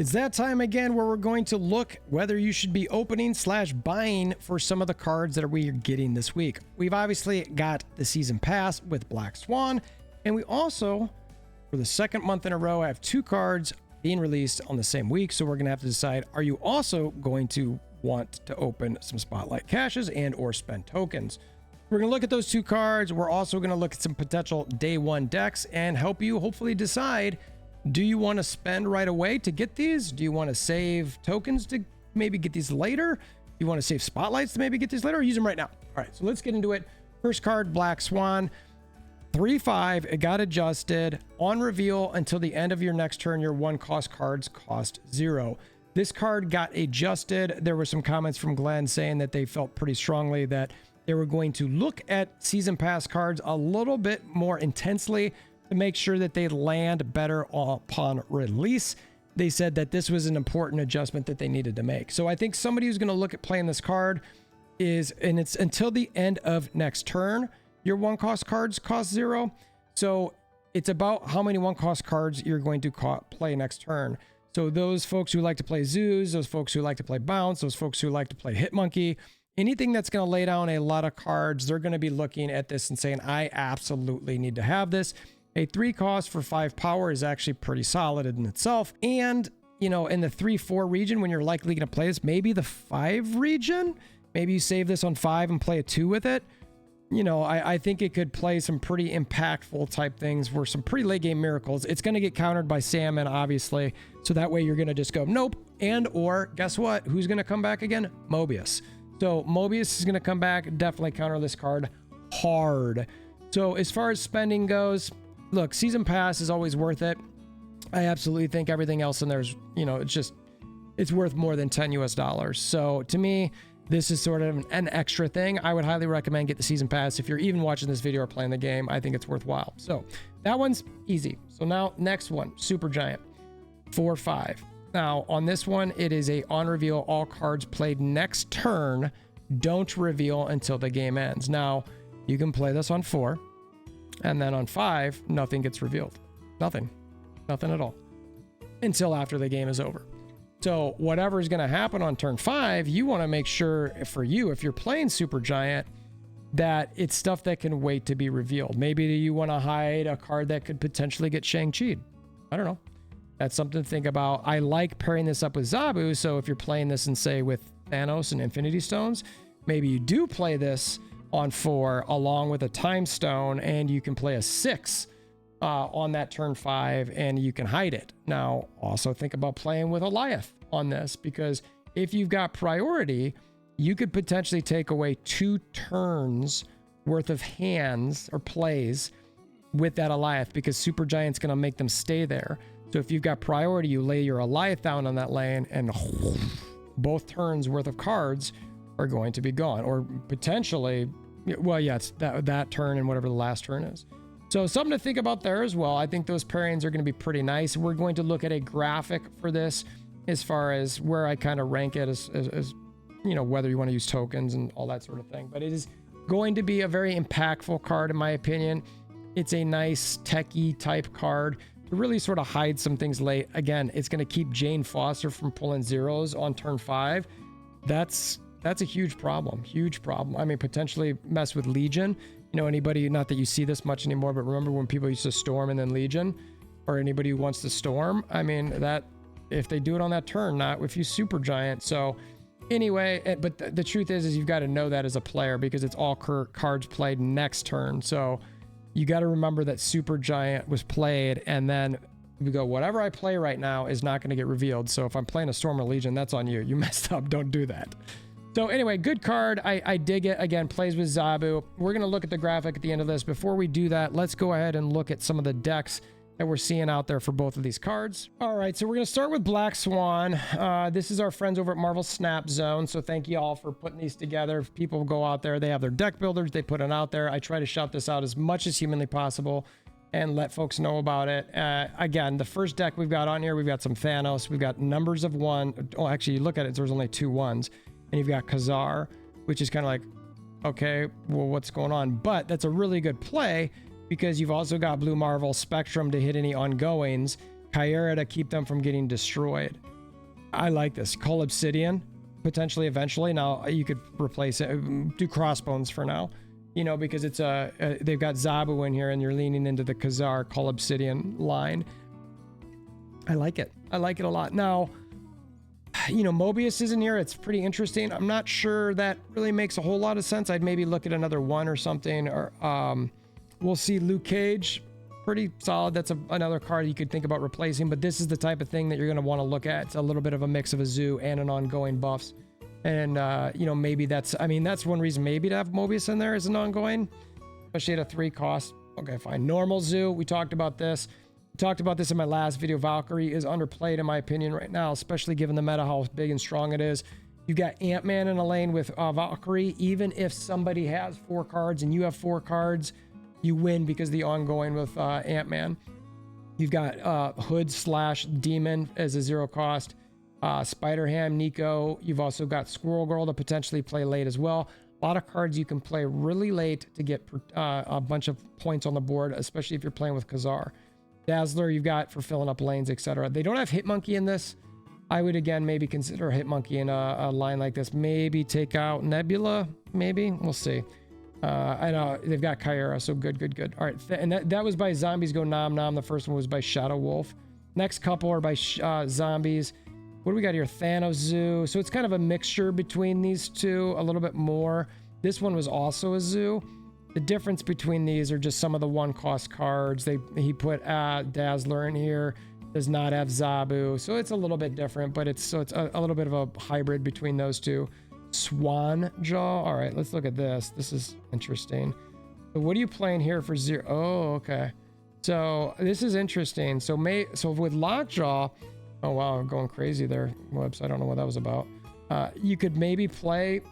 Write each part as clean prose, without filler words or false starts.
It's that time again where we're going to look whether you should be opening / buying for some of the cards that we're getting this week. We've obviously got the season pass with Black Swan, and we also, for the second month in a row, have 2 cards being released on the same week. So we're going to have to decide, are you also going to want to open some Spotlight caches and or spend tokens? We're going to look at those 2 cards. We're also going to look at some potential day 1 decks and help you hopefully decide, do you want to spend right away to get these? Do you want to save tokens to maybe get these later? Do you want to save spotlights to maybe get these later, or use them right now? All right, so let's get into it. First card, Black Swan. 3/5, it got adjusted. On reveal, until the end of your next turn, your 1-cost cards cost 0. This card got adjusted. There were some comments from Glenn saying that they felt pretty strongly that they were going to look at season pass cards a little bit more intensely to make sure that they land better upon release. They said that this was an important adjustment that they needed to make. So I think somebody who's going to look at playing this card is, and it's until the end of next turn, your 1-cost cards cost 0. So it's about how many 1-cost cards you're going to play next turn. So those folks who like to play zoos, those folks who like to play bounce, those folks who like to play hit monkey, anything that's going to lay down a lot of cards, they're going to be looking at this and saying, I absolutely need to have this. A 3-cost for 5 power is actually pretty solid in itself. And, you know, in the 3/4 region, when you're likely going to play this, maybe the 5 region, maybe you save this on 5 and play a 2 with it. You know, I think it could play some pretty impactful type things for some pretty late game miracles. It's going to get countered by Salmon, obviously. So that way you're going to just go, nope. And or guess what? Who's going to come back again? Mobius. So Mobius is going to come back, definitely counter this card hard. So as far as spending goes, look, season pass is always worth it. I absolutely think everything else in there is, you know, it's worth more than $10 US. So to me, this is sort of an extra thing. I would highly recommend get the season pass. If you're even watching this video or playing the game, I think it's worthwhile. So that one's easy. So now next one, Supergiant, 4/5. Now on this one, it is a on reveal, all cards played next turn don't reveal until the game ends. Now you can play this on 4. And then on 5, nothing gets revealed. Nothing at all until after the game is over. So whatever is going to happen on turn 5, you want to make sure for you, if you're playing Supergiant, that it's stuff that can wait to be revealed. Maybe you want to hide a card that could potentially get Shang-Chi'd. I don't know. That's something to think about. I like pairing this up with Zabu. So if you're playing this and say with Thanos and Infinity Stones, maybe you do play this on 4 along with a time stone, and you can play a 6 on that turn 5 and you can hide it. Now also think about playing with Eliath on this, because if you've got priority, you could potentially take away 2 turns worth of hands or plays with that Eliath, because Supergiant's going to make them stay there. So if you've got priority, you lay your Eliath down on that lane and both turns worth of cards are going to be gone, or potentially, well, yeah, it's that turn and whatever the last turn is. So something to think about there as well. I think those pairings are going to be pretty nice. We're going to look at a graphic for this as far as where I kind of rank it as you know, whether you want to use tokens and all that sort of thing. But it is going to be a very impactful card in my opinion. It's a nice techie type card to really sort of hide some things late. Again, it's going to keep Jane Foster from pulling zeros on turn 5. That's a huge problem. I mean, potentially mess with Legion. You know, anybody, not that you see this much anymore, but remember when people used to storm and then Legion, or anybody who wants to storm? I mean, that if they do it on that turn, not if you Supergiant. So anyway, but the truth is you've got to know that as a player, because it's all cards played next turn. So you got to remember that Supergiant was played, and then we go, whatever I play right now is not going to get revealed. So if I'm playing a Storm or Legion, that's on you. You messed up. Don't do that. So anyway, good card. I dig it. Again, plays with Zabu. We're going to look at the graphic at the end of this. Before we do that, let's go ahead and look at some of the decks that we're seeing out there for both of these cards. All right, so we're going to start with Black Swan. This is our friends over at Marvel Snap Zone. So thank you all for putting these together. If people go out there, they have their deck builders, they put it out there. I try to shout this out as much as humanly possible and let folks know about it. Again, the first deck we've got on here, we've got some Thanos. We've got numbers of 1. Oh, actually, you look at it, there's only 2 1s. And you've got Khazar, which is kind of like, okay, well, what's going on? But that's a really good play, because you've also got Blue Marvel, Spectrum to hit any ongoings, Kyera to keep them from getting destroyed. I like this. Call Obsidian, potentially eventually. Now you could replace it, do Crossbones for now, you know, because it's they've got Zabu in here and you're leaning into the Khazar Call Obsidian line. I like it. I like it a lot. Now, you know, Mobius is in here. It's pretty interesting. I'm not sure that really makes a whole lot of sense. I'd maybe look at another one or something, or we'll see. Luke Cage, pretty solid. That's another card you could think about replacing, but this is the type of thing that you're going to want to look at. It's a little bit of a mix of a zoo and an ongoing buffs. And, you know, maybe that's, I mean, that's one reason maybe to have Mobius in there as an ongoing, especially at a 3 cost. Okay, fine. Normal zoo. We talked about this. Talked about this in my last video. Valkyrie is underplayed in my opinion right now, especially given the meta, how big and strong it is. You've got Ant-Man in a lane with Valkyrie. Even if somebody has 4 cards and you have 4 cards, you win because of the ongoing with Ant-Man. You've got Hood/Demon as a 0 cost. Spider-Ham, Nico. You've also got Squirrel Girl to potentially play late as well. A lot of cards you can play really late to get a bunch of points on the board, especially if you're playing with Khazar. Dazzler you've got for filling up lanes, etc. They don't have Hitmonkey in this. I would again maybe consider Hitmonkey in a line like this. Maybe take out Nebula. Maybe we'll see. I know they've got Kyra, so good. All right, and that was by Zombies Go Nom Nom. The first one was by Shadow Wolf. Next couple are by Zombies. What do we got here? Thanos Zoo. So it's kind of a mixture between these two, a little bit more. This one was also a zoo. The difference between these are just some of the 1-cost cards. He put Dazzler in here, does not have Zabu, so it's a little bit different, but it's a little bit of a hybrid between those two. Swan Jaw. All right, let's look at this. This is interesting. So what are you playing here for 0? Oh, okay. So this is interesting. So with Lockjaw, oh wow, I'm going crazy there. Whoops, I don't know what that was about. You could maybe play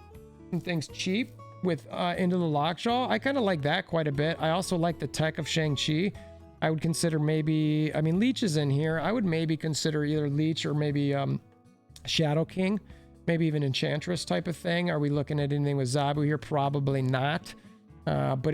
some things cheap with into the Lockjaw. I kind of like that quite a bit. I also like the tech of Shang-Chi. I would consider maybe, I mean, Leech is in here. I would maybe consider either Leech or maybe Shadow King, maybe even Enchantress type of thing. Are we looking at anything with Zabu here? Probably not. But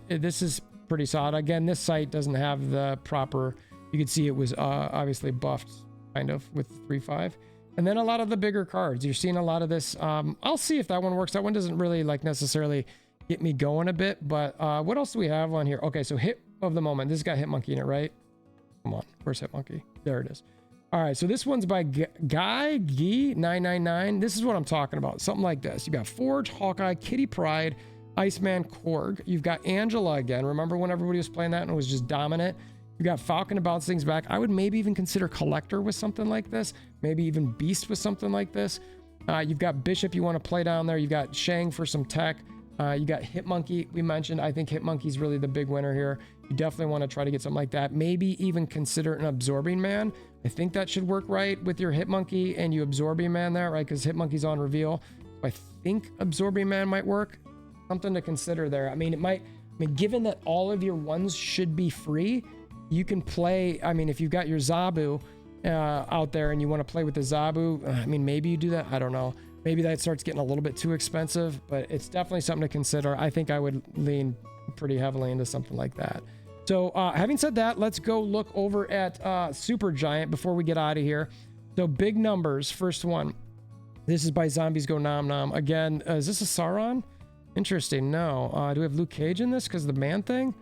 this is pretty solid. Again, this site doesn't have the proper, you can see it was obviously buffed kind of with 3/5. And then a lot of the bigger cards. You're seeing a lot of this. I'll see if that one works. That one doesn't really like necessarily get me going a bit, but what else do we have on here? Okay, so Hit of the Moment. This has got Hitmonkey in it, right? Come on, where's Hitmonkey? There it is. All right, so this one's by Guy 999. This is what I'm talking about. Something like this. You got Forge, Hawkeye, Kitty Pryde, Iceman, Korg. You've got Angela again. Remember when everybody was playing that and it was just dominant? You got Falcon to bounce things back. I would maybe even consider Collector with something like this. Maybe even Beast with something like this. You've got Bishop you want to play down there. You got Shang for some tech. You got Hitmonkey we mentioned. I think Hitmonkey's really the big winner here. You definitely want to try to get something like that. Maybe even consider an Absorbing Man. I think that should work right with your Hitmonkey and you Absorbing Man there, right? Because Hitmonkey's on reveal. So I think Absorbing Man might work. Something to consider there. I mean, it might, given that all of your ones should be free, you can play, I mean, if you've got your Zabu out there and you want to play with the Zabu, I mean, maybe you do that. I don't know. Maybe that starts getting a little bit too expensive, but it's definitely something to consider. I think I would lean pretty heavily into something like that. So having said that, let's go look over at Supergiant before we get out of here. So big numbers. First one. This is by Zombies Go Nom Nom. Again, is this a Sauron? Interesting. No. Do we have Luke Cage in this because of the man thing?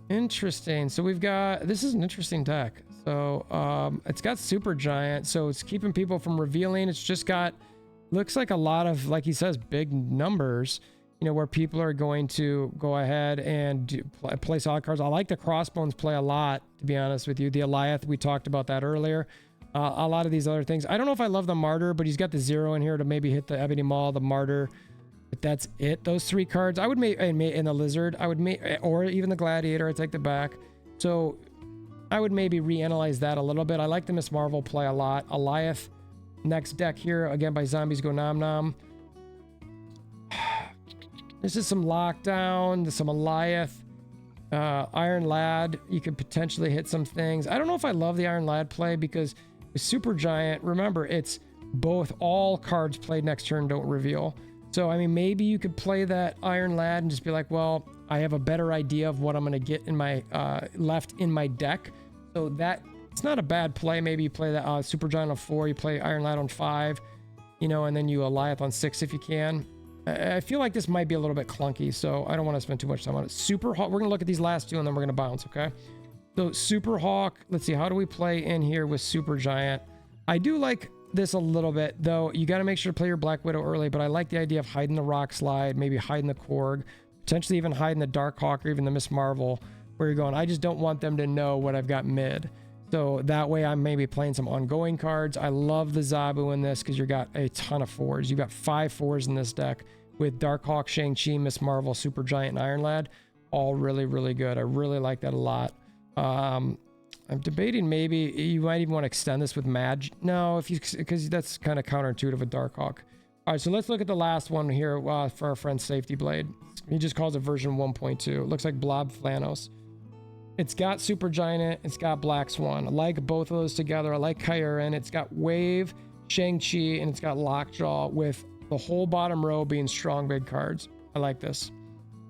Interesting. So we've got, this is an interesting deck. So it's got Supergiant, so it's keeping people from revealing. It's just got, looks like a lot of, like he says, big numbers, you know, where people are going to go ahead and play solid cards. I like the Crossbones play a lot, to be honest with you. The Eliath, we talked about that earlier. A lot of these other things. I don't know if I love the Martyr, but he's got the 0 in here to maybe hit the Ebony Maw, the Martyr. But that's it. Those 3 cards. I would make in the Lizard. I would make, or even the Gladiator. I take the back. So I would maybe reanalyze that a little bit. I like the Miss Marvel play a lot. Eliath, next deck here again by Zombies Go Nom Nom. This is some Lockdown. Some Eliath, Iron Lad. You could potentially hit some things. I don't know if I love the Iron Lad play because with Supergiant, remember it's both all cards played next turn don't reveal. So, I mean, maybe you could play that Iron Lad and just be like, well, I have a better idea of what I'm going to get in my left in my deck. So that it's not a bad play. Maybe you play that Supergiant on 4, you play Iron Lad on 5, you know, and then you Goliath on 6 if you can. I feel like this might be a little bit clunky, so I don't want to spend too much time on it. Super Hawk, we're going to look at these last two and then we're going to bounce, okay? So Super Hawk, let's see, how do we play in here with Supergiant? I do like this a little bit, though. You got to make sure to play your Black Widow early, but I like the idea of hiding the Rock Slide, maybe hiding the Korg, potentially even hiding the Dark Hawk or even the Miss Marvel, where you're going, I just don't want them to know what I've got mid. So that way I'm maybe playing some ongoing cards. I love the Zabu in this because you got a ton of 4s. You got 5 4s in this deck with Dark Hawk, Shang-Chi, Miss Marvel, Supergiant, and Iron Lad. All really, really good. I really like that a lot. I'm debating maybe you might even want to extend this with Madge. No, because that's kind of counterintuitive with Dark Hawk. All right, so let's look at the last one here for our friend Safety Blade. He just calls it version 1.2. It looks like Blob Flanos. It's got Supergiant, it's got Black Swan. I like both of those together. I like Kyurem. It's got Wave, Shang-Chi, and it's got Lockjaw with the whole bottom row being strong big cards. I like this.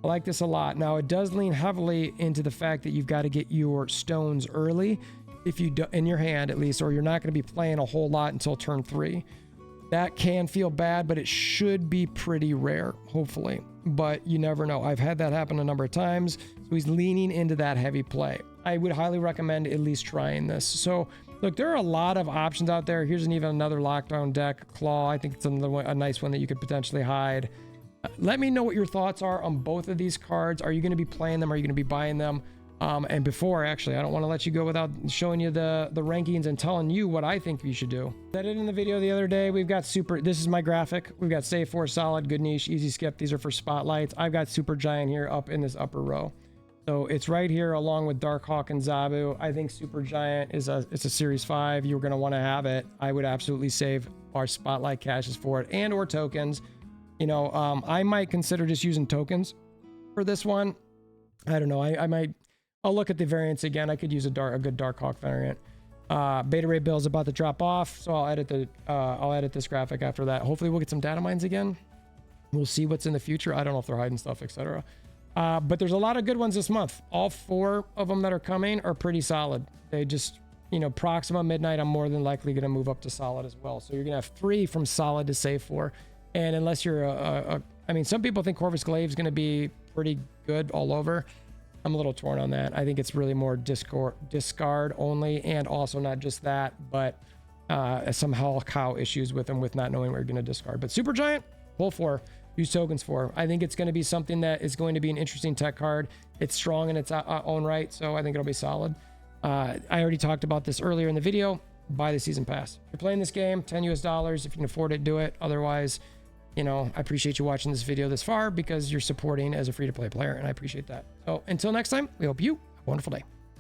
I like this a lot. Now, it does lean heavily into the fact that you've got to get your stones early, if you do, in your hand at least, or you're not going to be playing a whole lot until turn 3. That can feel bad, but it should be pretty rare, hopefully. But you never know. I've had that happen a number of times. So he's leaning into that heavy play. I would highly recommend at least trying this. So look, there are a lot of options out there. Here's even another lockdown deck, Claw. I think it's another one, a nice one that you could potentially hide. Let me know what your thoughts are on both of these cards. Are you going to be playing them? Are you going to be buying them? And before, actually, I don't want to let you go without showing you the rankings and telling you what I think you should do. Said it in the video the other day. We've got this is my graphic. We've got Save 4, Solid, Good Niche, Easy Skip. These are for spotlights. I've got Supergiant here up in this upper row. So it's right here along with Dark Hawk and Zabu. I think Supergiant it's a Series 5. You're going to want to have it. I would absolutely save our spotlight caches for it and or tokens. You know, I might consider just using tokens for this one. I don't know. I'll look at the variants again. I could use a good Dark Hawk variant. Beta Ray Bill is about to drop off, so I'll edit this graphic after that. Hopefully we'll get some data mines again. We'll see what's in the future. I don't know if they're hiding stuff, etc. But there's a lot of good ones this month. All 4 of them that are coming are pretty solid. They just, you know, Proxima, Midnight, I'm more than likely going to move up to solid as well. So you're going to have 3 from solid to save 4. And unless you're I mean, some people think Corvus Glaive is going to be pretty good all over. I'm a little torn on that. I think it's really more discard only, and also not just that, but some hell cow issues with them with not knowing what you're going to discard. But Supergiant, pull 4, use tokens 4. I think it's going to be something that is going to be an interesting tech card. It's strong in its own right, so I think it'll be solid. I already talked about this earlier in the video. Buy the season pass. If you're playing this game, $10 US. If you can afford it, do it. Otherwise, you know, I appreciate you watching this video this far because you're supporting as a free-to-play player, and I appreciate that. So until next time, we hope you have a wonderful day.